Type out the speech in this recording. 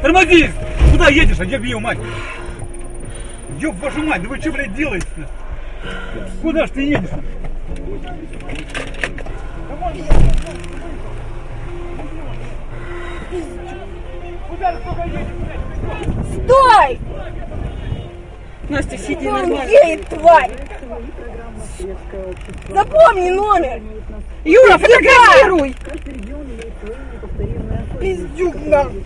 Тормози! Куда едешь? А где бью, мать? Ёб вашу мать, да вы что, блядь, делаете-то? Куда ж ты едешь? Куда ты только едешь, блядь? Стой! Настя, сиди Он нормально. едет, тварь! Запомни номер! Юра, фотографируй! Пиздюк, нахуй!